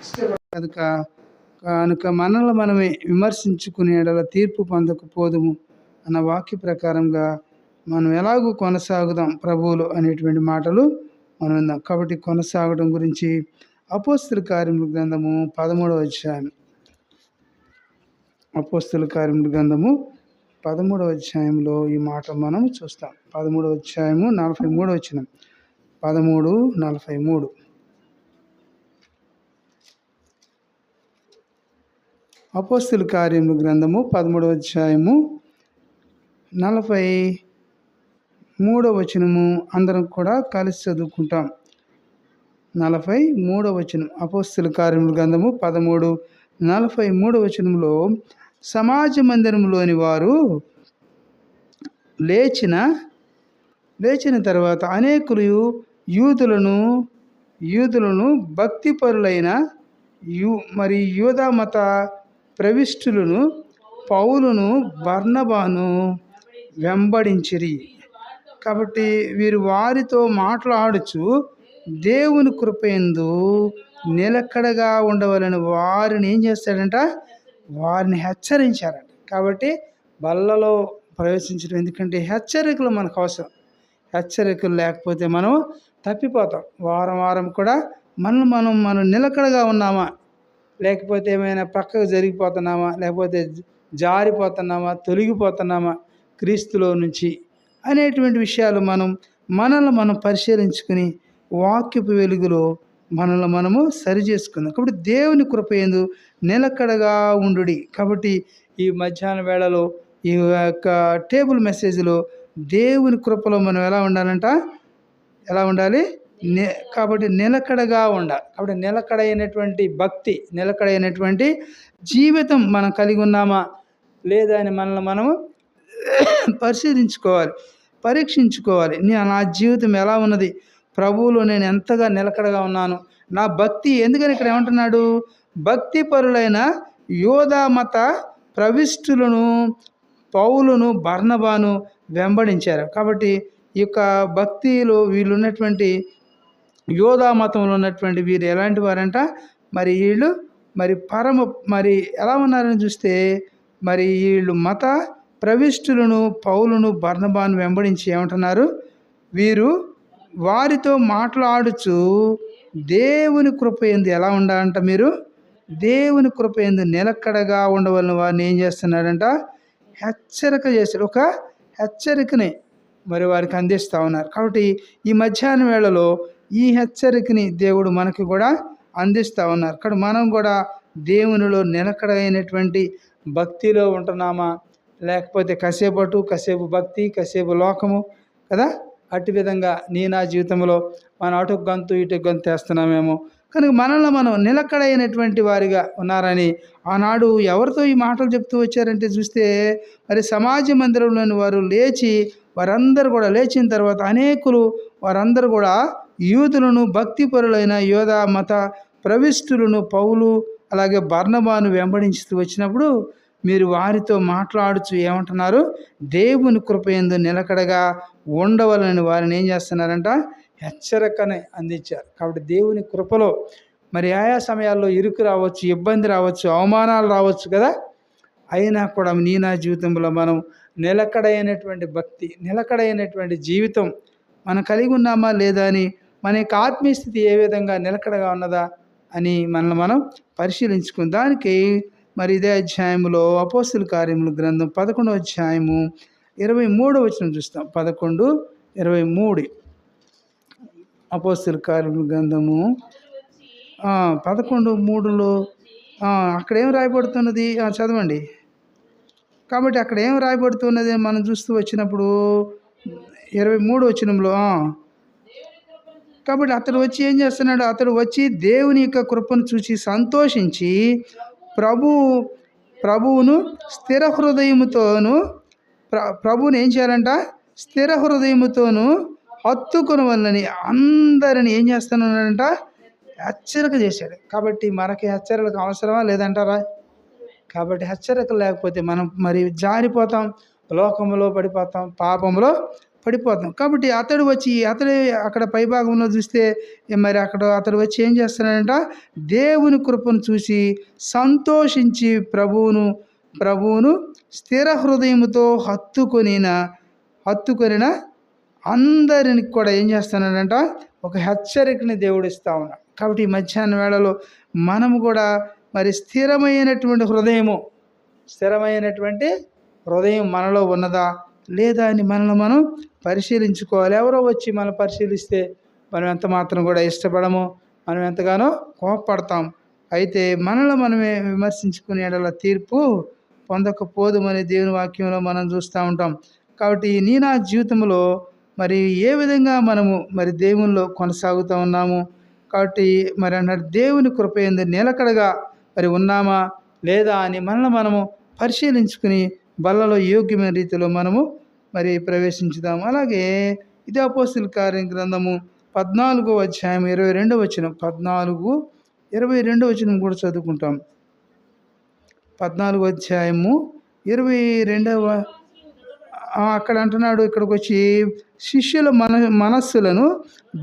ఇష్టపడదు కనుక మనల్ని మనమే విమర్శించుకునే తీర్పు పొందకపోదుము అన్న వాక్య ప్రకారంగా మనం ఎలాగూ కొనసాగుదాం ప్రభువులు అనేటువంటి మాటలు మనం విందాం. కాబట్టి కొనసాగడం గురించి అపోస్తుల కార్యముల గ్రంథము 13వ అధ్యాయం. అపోస్తుల కార్యముల గ్రంథము 13వ అధ్యాయంలో ఈ మాట మనం చూస్తాం. 13వ అధ్యాయము 43వ వచనం. 13:43. అపోస్తుల కార్యముల గ్రంథము 13వ అధ్యాయము 43వ వచనము అందరం కూడా కలిసి చదువుకుంటాం. 43వ వచనం. అపోస్తుల కార్యముల గ్రంథము 13:43వ వచనంలో, సమాజ మందిరంలోని వారు లేచిన తర్వాత అనేకులు యూదులను భక్తిపరులైన మరి యూదా మత ప్రవిష్టులను పౌలును బర్నబాను వెంబడించిరి. కాబట్టి వీరు వారితో మాట్లాడుచు దేవుని కృపయందు నిలకడగా ఉండవలని వారిని ఏం చేస్తాడంట, వారిని హెచ్చరించారంట. కాబట్టి బల్లలో ప్రవేశించడం ఎందుకంటే హెచ్చరికలు మనకు అవసరం. హెచ్చరికలు లేకపోతే మనం తప్పిపోతాం. వారం కూడా మనం నిలకడగా ఉన్నామా, లేకపోతే ఏమైనా పక్కకు జరిగిపోతున్నామా, లేకపోతే జారిపోతున్నామా, తొలగిపోతున్నామా క్రీస్తులో నుంచి అనేటువంటి విషయాలు మనల్ని పరిశీలించుకుని వాక్యపు వెలుగులో మనల్ని మనము సరి చేసుకుందాం. కాబట్టి దేవుని కృపయందు నిలకడగా ఉండుడి. కాబట్టి ఈ మధ్యాహ్న వేళలో ఈ యొక్క టేబుల్ మెసేజ్లో దేవుని కృపలో మనం ఎలా ఉండాలి? కాబట్టి నిలకడగా ఉండాలి. కాబట్టి నిలకడైనటువంటి భక్తి, నిలకడైనటువంటి జీవితం మనం కలిగి ఉన్నామా లేదా అని మనల్ని మనము పరీక్షించుకోవాలి. నా జీవితం ఎలా ఉన్నది, ప్రభువులో నేను ఎంతగా నిలకడగా ఉన్నాను, నా భక్తి. ఎందుకని ఇక్కడ ఏమంటున్నాడు, భక్తి పరులైన యూదా మత ప్రవిష్టులను పౌలును బర్నబాను వెంబడించారు. కాబట్టి ఈ యొక్క భక్తిలో వీళ్ళు ఉన్నటువంటి యూదా మతంలో ఉన్నటువంటి వీరు ఎలాంటి వారంట, మరి వీళ్ళు మరి ఎలా ఉన్నారని చూస్తే, మరి వీళ్ళు మత ప్రవిష్టులను పౌలును బర్నబాను వెంబడించి ఏమంటున్నారు, వీరు వారితో మాట్లాడుచు దేవుని కృపయందు ఎలా ఉండాలంట, మీరు దేవుని కృపయందు నిలకడగా ఉండవలన వారిని ఏం చేస్తున్నాడంట, హెచ్చరిక చేశాడు. ఒక హెచ్చరికని మరి వారికి అందిస్తూ ఉన్నారు. కాబట్టి ఈ మధ్యాహ్న వేళలో ఈ హెచ్చరికని దేవుడు మనకి కూడా అందిస్తూ ఉన్నారు. కాబట్టి మనం కూడా దేవునిలో నిలకడైనటువంటి భక్తిలో ఉంటున్నామా, లేకపోతే కాసేపు భక్తి, కాసేపు లోకము కదా, అట్టి విధంగా నా జీవితంలో మనం అటు గంతు ఇటు గంతు వేస్తున్నామేమో. కనుక మనల్ని మనం నిలకడైనటువంటి వారిగా ఉన్నారని ఆనాడు ఎవరితో ఈ మాటలు చెప్తూ వచ్చారంటే చూస్తే, మరి సమాజ మందిరంలోని వారు వారందరూ కూడా లేచిన తర్వాత అనేకులు వారందరూ కూడా యూదులను భక్తిపరులైన యూదా మత ప్రవిష్టులను పౌలు అలాగే బర్నబాను వెంబడించుతూ వచ్చినప్పుడు మీరు వారితో మాట్లాడుచు ఏమంటున్నారు, దేవుని కృపయందు నిలకడగా ఉండవలని వారిని ఏం చేస్తున్నారంట, హెచ్చరికని అందించారు. కాబట్టి దేవుని కృపలో మరి ఆయా సమయాల్లో ఇరుకు రావచ్చు, ఇబ్బంది రావచ్చు, అవమానాలు రావచ్చు కదా, అయినా కూడా నా జీవితంలో మనం నిలకడైనటువంటి భక్తి, నిలకడైనటువంటి జీవితం మనం కలిగి ఉన్నామా లేదా అని, మన యొక్క ఆత్మీయ స్థితి ఏ విధంగా నిలకడగా ఉన్నదా అని మనల్ని మనం పరిశీలించుకుని దానికి మరి ఇదే అధ్యాయంలో అపోస్తుల కార్యముల గ్రంథం 11వ అధ్యాయము 23వ వచనం చూస్తాం. 11:23 అపోస్తుల కార్యముల గ్రంథము 11:3లో అక్కడ ఏం రాయబడుతున్నది చదవండి. కాబట్టి అక్కడ ఏం రాయబడుతున్నది మనం చూస్తూ వచ్చినప్పుడు 23వ వచనంలో కాబట్టి అతడు వచ్చి ఏం చేస్తున్నాడు, అతడు వచ్చి దేవుని యొక్క కృపను చూసి సంతోషించి ప్రభువును స్థిర హృదయముతోను ప్రభువుని ఏం చేయాలంట, స్థిర హృదయముతోను హత్తుకుని వల్లని అందరిని ఏం చేస్తున్నాడంట, హెచ్చరిక చేశాడు. కాబట్టి మనకి హెచ్చరికలకు అవసరమా లేదంటారా? కాబట్టి హెచ్చరికలు లేకపోతే మనం మరి జారిపోతాం, లోకంలో పడిపోతాం, పాపంలో పడిపోతాం. కాబట్టి అతడు అక్కడ పైభాగంలో చూస్తే మరి అతడు వచ్చి ఏం చేస్తున్నాడంట, దేవుని కృపను చూసి సంతోషించి ప్రభువును స్థిర హృదయముతో హత్తుకొనిన అందరికి కూడా ఏం చేస్తున్నాడంట, ఒక హెచ్చరికని దేవుడు ఇస్తా ఉన్నాడు. కాబట్టి ఈ మధ్యాహ్న వేళలో మనము కూడా మరి స్థిరమైనటువంటి హృదయం మనలో ఉన్నదా లేదా అని మనల్ని మనం పరిశీలించుకోవాలి. ఎవరో వచ్చి మనం పరిశీలిస్తే మనం ఎంత మాత్రం కూడా ఇష్టపడము, మనం ఎంతగానో కోపపడతాం. అయితే మనలో మనమే విమర్శించుకునే యెడల తీర్పు పొందకపోదుమని దేవుని వాక్యంలో మనం చూస్తూ ఉంటాం. కాబట్టి నా జీవితంలో మరి ఏ విధంగా మనము మరి దేవునిలో కొనసాగుతూ ఉన్నాము. కాబట్టి మరి అన్నాడు, దేవుని కృప యందు నిలకడగా మరి ఉన్నామా లేదా అని మనము పరిశీలించుకుని బల్లలో యోగ్యమైన రీతిలో మనము మరి ప్రవేశించుదాము. అలాగే ఇది అపోస్తలుల కార్యం గ్రంథము 14వ అధ్యాయం 22వ వచనం, 14:22 వచనం కూడా చదువుకుంటాం. 14వ అధ్యాయము 22వ అక్కడ అంటున్నాడు, ఇక్కడికి వచ్చి శిష్యుల మనస్సులను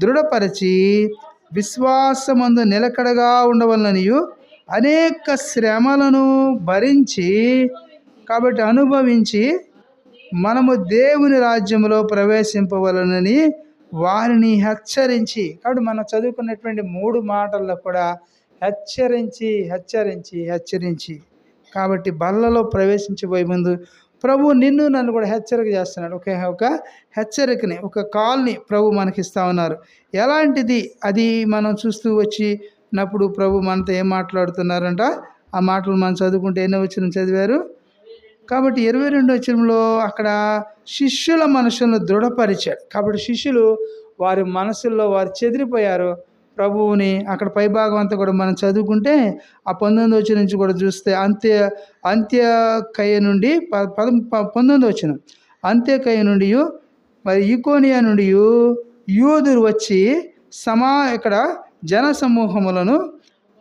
దృఢపరిచి విశ్వాసమందు నిలకడగా ఉండవలననియు అనేక శ్రమలను భరించి కాబట్టి అనుభవించి మనము దేవుని రాజ్యంలో ప్రవేశింపవలనని వారిని హెచ్చరించి. కాబట్టి మనం చదువుకున్నటువంటి 3 మాటల్లో కూడా హెచ్చరించి కాబట్టి బల్లలో ప్రవేశించబోయే ముందు ప్రభు నన్ను కూడా హెచ్చరిక చేస్తున్నాడు. ఒక హెచ్చరికని, ఒక కాల్ని ప్రభు మనకిస్తూ ఉన్నారు. ఎలాంటిది అది మనం చూస్తూ వచ్చినప్పుడు ప్రభు మనతో ఏం మాట్లాడుతున్నారంట, ఆ మాటలు మనం చదువుకుంటే ఎన్నో వచనం చదివారు. కాబట్టి 22వ వచనంలో అక్కడ శిష్యుల మనసులను దృఢపరిచాడు. కాబట్టి శిష్యులు వారి మనసుల్లో వారు చెదిరిపోయారు. ప్రభువుని అక్కడ పైభాగం అంతా కూడా మనం చదువుకుంటే ఆ 19వ వచనం నుంచి కూడా చూస్తే అంత్యకయ నుండి 19వ వచనం, అంత్యకయ నుండి మరి ఈకోనియా నుండి యూదులు వచ్చి ఇక్కడ జన సమూహములను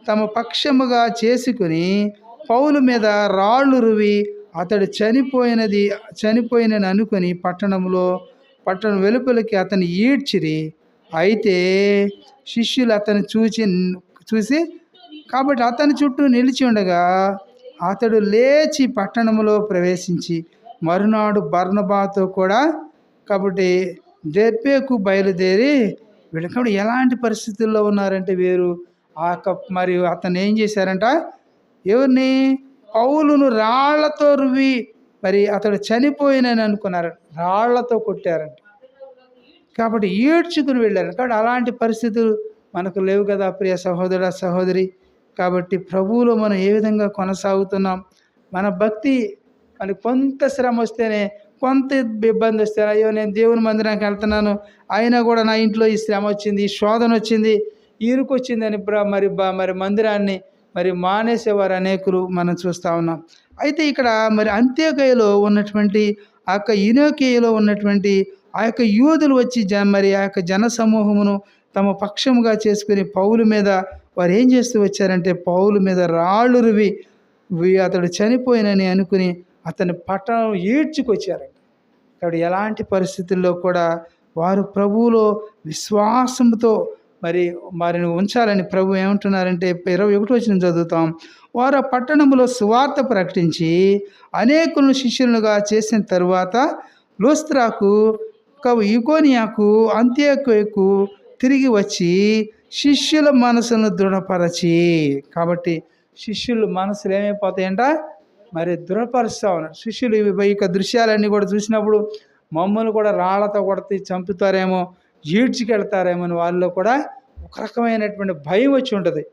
తమ పక్షముగా చేసుకుని పౌలు మీద రాళ్ళు రువి అతడు చనిపోయినని అనుకుని పట్టణం వెలుపలికి అతన్ని ఈడ్చిరి. అయితే శిష్యులు అతన్ని చూసి కాబట్టి అతని చుట్టూ నిలిచి ఉండగా అతడు లేచి పట్టణంలో ప్రవేశించి మరునాడు బర్నబాతో కూడా కాబట్టి దెర్బేకు బయలుదేరి వీళ్ళు. కాబట్టి ఎలాంటి పరిస్థితుల్లో ఉన్నారంటే వీరు మరియు అతను ఏం చేశారంట, ఎవరిని, పౌలును రాళ్లతో రువి మరి అతడు చనిపోయినని అనుకున్నారు, రాళ్లతో కొట్టారంట. కాబట్టి ఈడ్చుకుని వెళ్ళారు. కాబట్టి అలాంటి పరిస్థితులు మనకు లేవు కదా ప్రియ సహోదర సహోదరి. కాబట్టి ప్రభువులో మనం ఏ విధంగా కొనసాగుతున్నాం, మన భక్తి మనకు కొంత శ్రమ వస్తేనే, కొంత ఇబ్బంది వస్తే, అయ్యో నేను దేవుని మందిరానికి వెళ్తున్నాను అయినా కూడా నా ఇంట్లో ఈ శ్రమ వచ్చింది, ఈ శోధన వచ్చింది, ఇరుకు వచ్చిందని మరి మందిరాన్ని మరి మానేసేవారు అనేకులు మనం చూస్తూ ఉన్నాం. అయితే ఇక్కడ మరి అంత్యకయలో ఉన్నటువంటి ఆ యొక్క యూనోకియలో ఉన్నటువంటి ఆ యొక్క యూదులు వచ్చి మరి ఆ యొక్క జన సమూహమును తమ పక్షముగా చేసుకుని పౌలు మీద వారు ఏం చేస్తూ వచ్చారంటే, పౌలు మీద రాళ్ళు రువి అతడు చనిపోయినని అనుకుని అతని పట్టణం ఈడ్చుకొచ్చారంట. కాబట్టి ఎలాంటి పరిస్థితుల్లో కూడా వారు ప్రభువులో విశ్వాసంతో వారిని ఉంచాలని ప్రభు ఏమంటున్నారంటే 21వ వచనం చదువుతాం. వారు ఆ పట్టణంలో సువార్త ప్రకటించి అనేకులను శిష్యులుగా చేసిన తరువాత లుస్త్రాకు, ఈకోనియాకు, అంత్యొకయకు తిరిగి వచ్చి శిష్యుల మనసులను దృఢపరచి. కాబట్టి శిష్యుల మనసులు ఏమైపోతాయంట, మరి దృఢపరుస్తూ ఉన్నారు. శిష్యులు ఈ దృశ్యాలన్నీ కూడా చూసినప్పుడు మమ్మల్ని కూడా రాళ్లతో కొడితే చంపుతారేమో, ఈడ్చికెళ్తారేమో అని వాళ్ళలో కూడా ఒక రకమైనటువంటి భయం వచ్చి ఉంటుంది.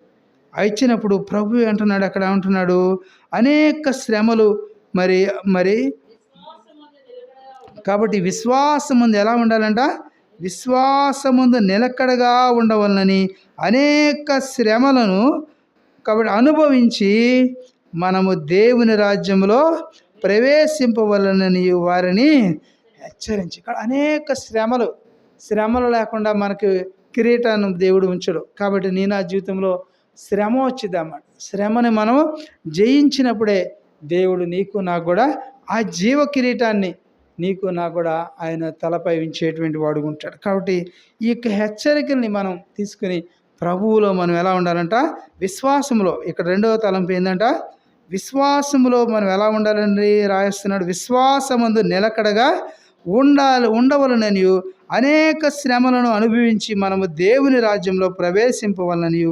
వచ్చినప్పుడు ప్రభు అంటున్నాడు, అక్కడ అంటున్నాడు, అనేక శ్రమలు మరి కాబట్టి విశ్వాసముందు ఎలా ఉండాలంట, విశ్వాసముందు నిలకడగా ఉండవలనని అనేక శ్రమలను కాబట్టి అనుభవించి మనము దేవుని రాజ్యంలో ప్రవేశింపవలనని వారిని హెచ్చరించి. అనేక శ్రమలు లేకుండా మనకు కిరీటాన్ని దేవుడు ఉంచడు. కాబట్టి నా జీవితంలో శ్రమ వచ్చిందన్నమాట. శ్రమని మనం జయించినప్పుడే దేవుడు నీకు నాకు కూడా ఆ జీవ కిరీటాన్ని నీకు నాకు కూడా ఆయన తలపై ఉంచేటువంటి వాడుగా ఉంటాడు. కాబట్టి ఈ యొక్క హెచ్చరికల్ని మనం తీసుకుని ప్రభువులో మనం ఎలా ఉండాలంట? విశ్వాసంలో. ఇక్కడ రెండవ తలంపు ఏంటంట? విశ్వాసములో మనం ఎలా ఉండాలండి రాయిస్తున్నాడు. విశ్వాసమందు నిలకడగా ఉండవలననియు అనేక శ్రమలను అనుభవించి మనము దేవుని రాజ్యంలో ప్రవేశింపవలననియు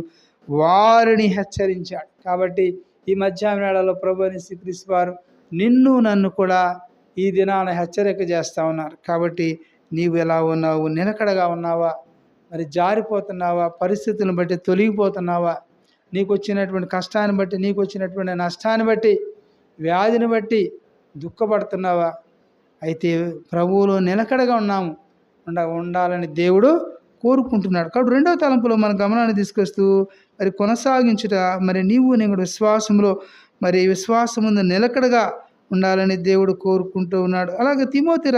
వారిని హెచ్చరించాడు. కాబట్టి ఈ మధ్యాహ్న వేళలో ప్రభువుని యేసుక్రీస్తు వారు నిన్ను నన్ను కూడా ఈ దినాన హెచ్చరిక చేస్తూ ఉన్నారు. కాబట్టి నీవు ఎలా ఉన్నావు? నిలకడగా ఉన్నావా? మరి జారిపోతున్నావా? పరిస్థితులను బట్టి తొలగిపోతున్నావా? నీకు వచ్చినటువంటి కష్టాన్ని బట్టి, నీకు వచ్చినటువంటి నష్టాన్ని బట్టి, వ్యాధిని బట్టి దుఃఖపడుతున్నావా? అయితే ప్రభువులో నిలకడగా ఉండాలని దేవుడు కోరుకుంటున్నాడు. కాబట్టి రెండవ తలంపులో మన గమనాన్ని తీసుకొస్తూ మరి కొనసాగించుట, మరి నీవు నేను విశ్వాసంలో మరి విశ్వాసముందు నిలకడగా ఉండాలని దేవుడు కోరుకుంటూ ఉన్నాడు. అలాగే తిమోతి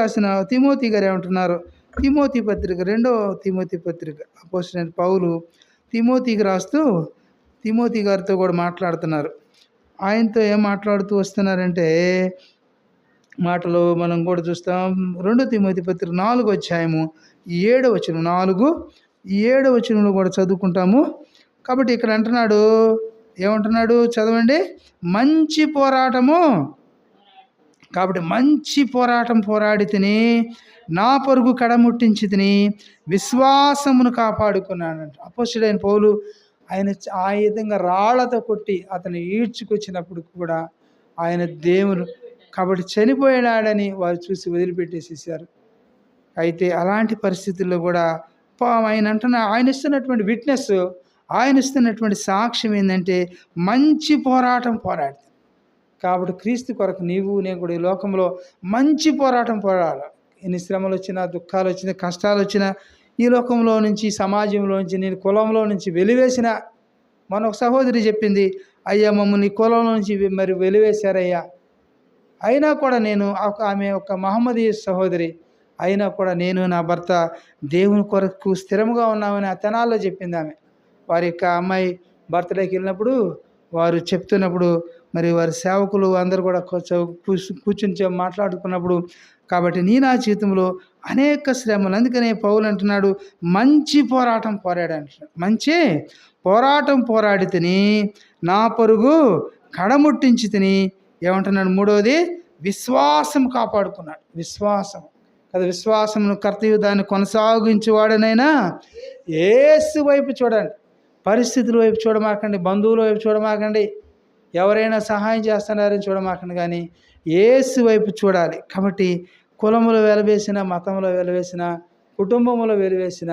గారు ఏమంటున్నారు? తిమోతి పత్రిక, రెండవ తిమోతి పత్రిక, అపోస్తలుడైన పౌలు తిమోతికి రాస్తూ తిమోతి గారితో కూడా మాట్లాడుతున్నారు. ఆయనతో ఏం మాట్లాడుతూ వస్తున్నారంటే మాటలు మనం కూడా చూస్తాం. 2 తిమోతి పత్రిక 4వ అధ్యాయము 7వ వచనం, 4-7 వచనంలో కూడా చదువుకుంటాము. కాబట్టి ఇక్కడ అంటున్నాడు, ఏమంటున్నాడు చదవండి. మంచి పోరాటము. కాబట్టి మంచి పోరాటం పోరాడి తిని నా పరుగు కడముట్టించి తిని విశ్వాసమును కాపాడుకున్నానంట. అపోస్తలుడైన పౌలు ఆయన ఆ విధంగా రాళ్లతో కొట్టి అతను ఈడ్చుకొచ్చినప్పుడు కూడా ఆయన దేవుడు కాబట్టి చనిపోయాడని వారు చూసి వదిలిపెట్టేసేసారు. అయితే అలాంటి పరిస్థితుల్లో కూడా ఆయన ఇస్తున్నటువంటి విట్నెస్, ఆయన ఇస్తున్నటువంటి సాక్ష్యం ఏంటంటే మంచి పోరాటం పోరాడు. కాబట్టి క్రీస్తు కొరకు నీవు నేను కూడా ఈ లోకంలో మంచి పోరాటం పోరాడాలి. ఎన్ని శ్రమలు వచ్చినా, దుఃఖాలు వచ్చినా, కష్టాలు వచ్చినా, ఈ లోకంలో నుంచి, సమాజంలో నుంచి, నేను కులంలో నుంచి వెలివేసిన మన ఒక సహోదరి చెప్పింది, అయ్యా మమ్మల్ని కులంలో నుంచి మరి వెలివేశారయ్యా, అయినా కూడా నేను ఆమె ఒక మహమ్మదీయ సహోదరి, అయినా కూడా నేను నా భర్త దేవుని కొరకు స్థిరంగా ఉన్నామని ఆ తెనాల్లో చెప్పింది ఆమె. వారి యొక్క అమ్మాయి బర్త్డేకి వెళ్ళినప్పుడు వారు చెప్తున్నప్పుడు మరి వారి సేవకులు అందరూ కూడా కూర్చుని మాట్లాడుకున్నప్పుడు, కాబట్టి నీ నా జీవితంలో అనేక శ్రమలు, అందుకనే పౌలు అంటున్నాడు మంచి పోరాటం పోరాడు అంటున్నాడు. మంచి పోరాటం పోరాడి తిని నా పరుగు కడముట్టించి తిని ఏమంటున్నాడు? 3వది విశ్వాసం కాపాడుకున్నాడు. విశ్వాసం కదా, విశ్వాసమును కర్తయు దాన్ని కొనసాగించేవాడనైనా యేసు వైపు చూడండి. పరిస్థితుల వైపు చూడమాకండి, బంధువుల వైపు చూడమాకండి, ఎవరైనా సహాయం చేస్తున్నారని చూడమాకండి, కానీ యేసు వైపు చూడాలి. కాబట్టి కులములో వెలవేసిన, మతంలో వెలవేసిన, కుటుంబంలో వెలివేసిన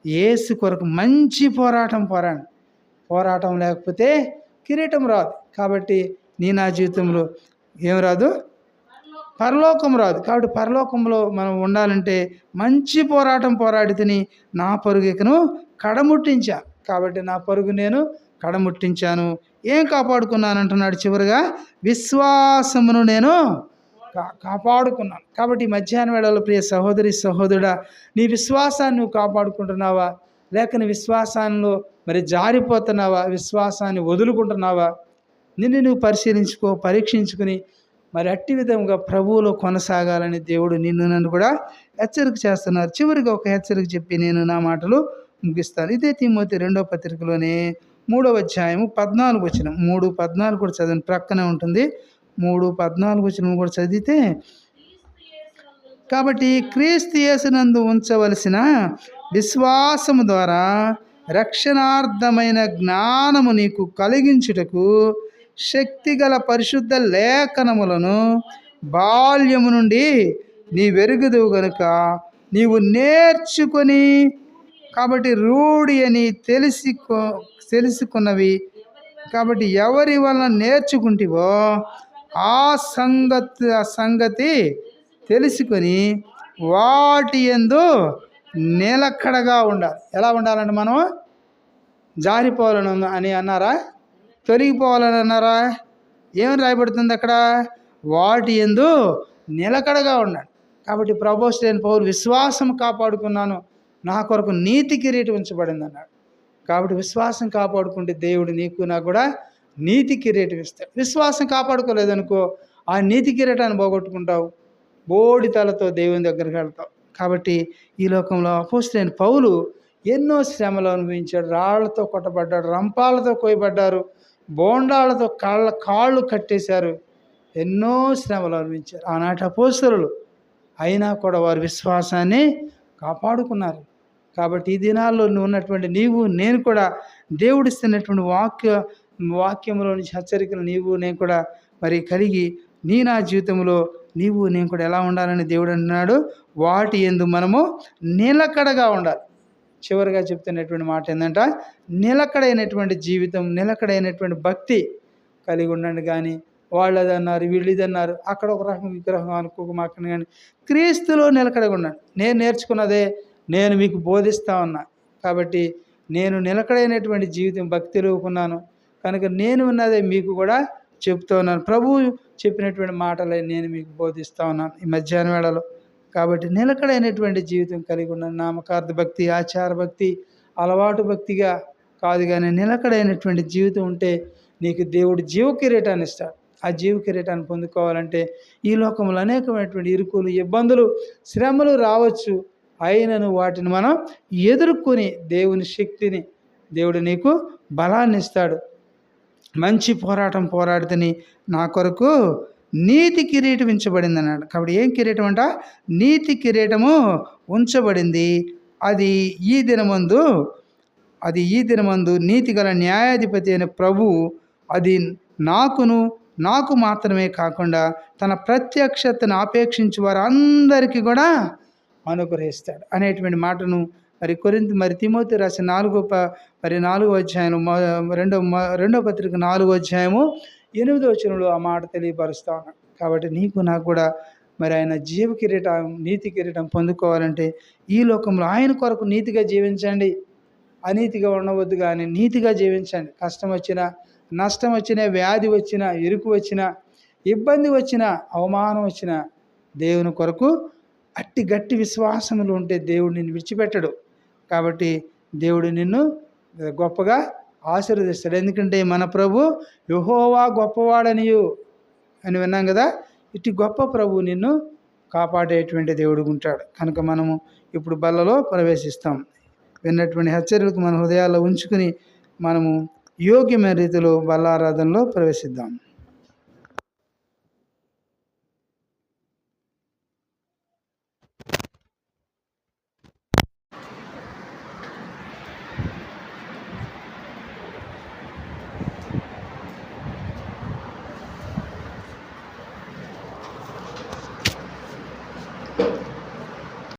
యేసు కొరకు మంచి పోరాటం పోరాడు. పోరాటం లేకపోతే కిరీటం రాదు. కాబట్టి నీ నా జీవితంలో ఏం రాదు? పరలోకం రాదు. కాబట్టి పరలోకంలో మనం ఉండాలంటే మంచి పోరాటం పోరాడి తిని నా పరుగును కడముట్టించా. కాబట్టి నా పరుగు నేను కడముట్టించాను. ఏం కాపాడుకున్నాను అంటున్నాడు చివరిగా? విశ్వాసమును నేను కాపాడుకున్నాను. కాబట్టి మధ్యాహ్న వేళలో ప్రియ సహోదరి సహోదరుడా, నీ విశ్వాసాన్ని నువ్వు కాపాడుకుంటున్నావా? లేక నీ విశ్వాసాల్లో మరి జారిపోతున్నావా? విశ్వాసాన్ని వదులుకుంటున్నావా? నిన్ను నువ్వు పరిశీలించుకో, పరీక్షించుకుని మరి అట్టి విధంగా ప్రభువులో కొనసాగాలని దేవుడు నిన్ను నన్ను కూడా హెచ్చరిక చేస్తున్నారు. చివరిగా ఒక హెచ్చరిక చెప్పి నేను నా మాటలు ముగిస్తాను. ఇదే తిమోతి 2వ పత్రికలోనే 3వ అధ్యాయము 14 వచనం, 3:14 కూడా చదవండి, ప్రక్కనే ఉంటుంది. 3:14 వచనం కూడా చదివితే, కాబట్టి క్రీస్తు యేసునందు ఉంచవలసిన విశ్వాసము ద్వారా రక్షణార్థమైన జ్ఞానము నీకు కలిగించుటకు శక్తిగల పరిశుద్ధ లేఖనములను బాల్యము నుండి నీ వెరుగుదువు గనుక నీవు నేర్చుకొని, కాబట్టి రూఢి అని తెలుసుకున్నవి, కాబట్టి ఎవరి వలన నేర్చుకుంటివో ఆ సంగతి తెలుసుకొని వాటి యందు నిలకడగా ఉండాలి. ఎలా ఉండాలంటే మనం జారిపోవాలని అని అన్నారా? తొలగిపోవాలని అన్నారా? ఏమని రాయబడుతుంది అక్కడ? వాటి యందు నిలకడగా ఉండాలి. కాబట్టి అపోస్తలుడైన పౌలు విశ్వాసం కాపాడుకున్నాను, నా కొరకు నీతి కిరీటం ఉంచబడింది అన్నాడు. కాబట్టి విశ్వాసం కాపాడుకుంటే దేవుడు నీకు నాకు కూడా నీతి కిరీటం ఇస్తాడు. విశ్వాసం కాపాడుకోలేదనుకో ఆ నీతి కిరీటాన్ని పోగొట్టుకుంటావు. బోడి తలతో దేవుని దగ్గరికి వెళ్తావు. కాబట్టి ఈ లోకంలో అపోస్తలుడైన పౌలు ఎన్నో శ్రమలు అనుభవించాడు. రాళ్లతో కొట్టబడ్డాడు, రంపాలతో కోయబడ్డారు, బోండాలతో కాళ్ళు కట్టేశారు, ఎన్నో శ్రమలు అనుభవించారు ఆనాటి అపోస్తలులు. అయినా కూడా వారి విశ్వాసాన్ని కాపాడుకున్నారు. కాబట్టి ఈ దినాల్లో నువ్వు ఉన్నటువంటి నీవు నేను కూడా దేవుడిస్తున్నటువంటి వాక్యంలో నుంచి హెచ్చరికలు నేను కూడా మరి కలిగి నా జీవితంలో నేను కూడా ఎలా ఉండాలని దేవుడు అంటున్నాడు, వాటి యందు మనము నిలకడగా ఉండాలి. చివరిగా చెప్తున్నటువంటి మాట ఏంటంటే, నిలకడైనటువంటి జీవితం, నిలకడైనటువంటి భక్తి కలిగి ఉండండి. కానీ వాళ్ళు అది అన్నారు, వీళ్ళు ఇది అన్నారు, అక్కడ ఒక రకం విగ్రహం అనుకోమాకండి, కానీ క్రీస్తులో నిలకడగా ఉండండి. నేను నేర్చుకున్నదే నేను మీకు బోధిస్తా ఉన్నా. కాబట్టి నేను నిలకడైనటువంటి జీవితం భక్తిలో ఉన్నాను కనుక నేను ఉన్నదే మీకు కూడా చెప్తూ ఉన్నాను. ప్రభువు చెప్పినటువంటి మాటలే నేను మీకు బోధిస్తూ ఉన్నాను ఈ మధ్యాహ్న వేళలో. కాబట్టి నిలకడైనటువంటి జీవితం కలిగి ఉన్నాను. నామకార్థ భక్తి, ఆచార భక్తి, అలవాటు భక్తిగా కాదు, కానీ నిలకడైనటువంటి జీవితం ఉంటే నీకు దేవుడు జీవ కిరీటాన్ని ఇస్తాడు. ఆ జీవ కిరీటాన్ని పొందుకోవాలంటే ఈ లోకంలో అనేకమైనటువంటి ఇరుకులు, ఇబ్బందులు, శ్రమలు రావచ్చు. అయినను వాటిని మనం ఎదుర్కొని దేవుని శక్తిని, దేవుడు నీకు బలాన్ని ఇస్తాడు. మంచి పోరాటం పోరాడితేని నా కొరకు నీతి కిరీటం ఉంచబడింది అన్నాడు. కాబట్టి ఏం కిరీటం అంట? నీతి కిరీటము ఉంచబడింది. అది ఈ దినమందు నీతి గల న్యాయాధిపతి అయిన ప్రభువు అది నాకు మాత్రమే కాకుండా తన ప్రత్యక్షతను ఆపేక్షించి వారు అందరికీ కూడా అనుగ్రహిస్తాడు అనేటువంటి మాటను మరి తిమోతి రాసిన 4వ అధ్యాయం రెండవ పత్రిక 4వ అధ్యాయము 8వ వచనంలో ఆ మాట తెలియపరుస్తా ఉన్నాడు. కాబట్టి నీకు నాకు కూడా మరి ఆయన జీవ కిరీటం, నీతి కిరీటం పొందుకోవాలంటే ఈ లోకంలో ఆయన కొరకు నీతిగా జీవించండి. అనీతిగా ఉండవద్దు, కానీ నీతిగా జీవించండి. కష్టం వచ్చినా, నష్టం వచ్చినా, వ్యాధి వచ్చినా, ఇరుకు వచ్చినా, ఇబ్బంది వచ్చినా, అవమానం వచ్చినా దేవుని కొరకు అట్టి గట్టి విశ్వాసములు ఉంటే దేవుడు నిన్ను విడిచిపెట్టడు. కాబట్టి దేవుడు నిన్ను గొప్పగా ఆశీర్వదిస్తాడు. ఎందుకంటే మన ప్రభు యెహోవా గొప్పవాడనియు అని విన్నాం కదా. ఇటు గొప్ప ప్రభు నిన్ను కాపాడేటువంటి దేవుడు ఉంటాడు. కనుక మనము ఇప్పుడు బల్లలో ప్రవేశిస్తాం. విన్నటువంటి హెచ్చరికలు మన హృదయాల్లో ఉంచుకుని మనము యోగ్యమైన రీతిలో బల్లారాధనలో ప్రవేశిద్దాం.